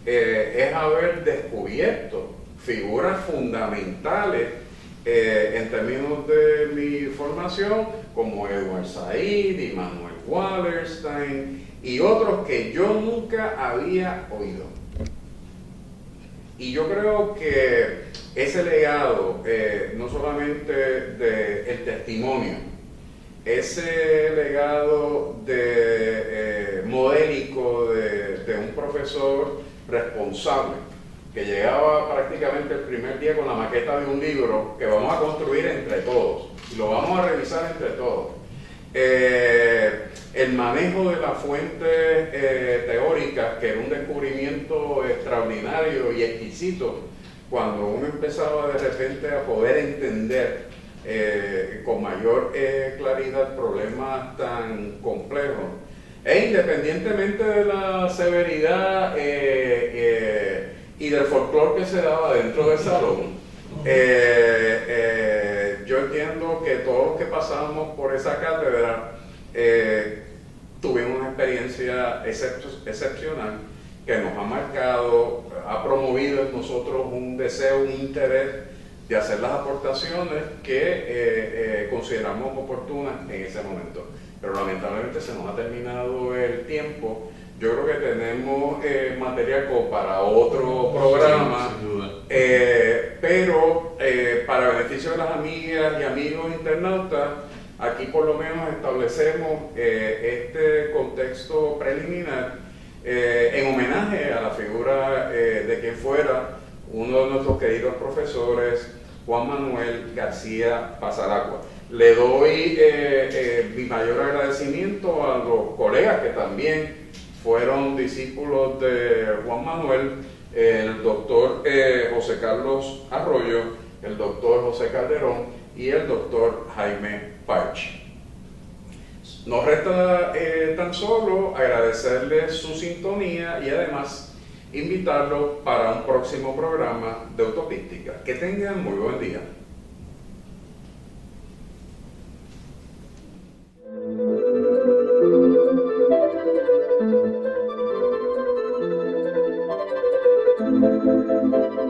es haber descubierto figuras fundamentales en términos de mi formación, como Edward Said y Manuel Wallerstein y otros que yo nunca había oído. Y yo creo que ese legado, no solamente del testimonio, ese legado modélico de un profesor responsable, que llegaba prácticamente el primer día con la maqueta de un libro que vamos a construir entre todos, y lo vamos a revisar entre todos. El manejo de las fuentes teóricas, que era un descubrimiento extraordinario y exquisito, cuando uno empezaba de repente a poder entender con mayor claridad problemas tan complejos, e independientemente de la severidad y del folclore que se daba dentro del salón, yo entiendo que todos los que pasamos por esa cátedra tuvimos una experiencia excepcional que nos ha marcado, ha promovido en nosotros un deseo, un interés de hacer las aportaciones que consideramos oportunas en ese momento. Pero lamentablemente se nos ha terminado el tiempo. Yo creo que tenemos material como para otro programa, sin duda. pero para beneficio de las amigas y amigos internautas, aquí por lo menos establecemos este contexto preliminar en homenaje a la figura de quien fuera uno de nuestros queridos profesores, Juan Manuel García Pasaracua. Le doy mi mayor agradecimiento a los colegas que también fueron discípulos de Juan Manuel, el doctor José Carlos Arroyo, el doctor José Calderón y el doctor Jaime Parch. Nos resta tan solo agradecerles su sintonía y además invitarlos para un próximo programa de Utopística. Que tengan muy buen día. Thank you.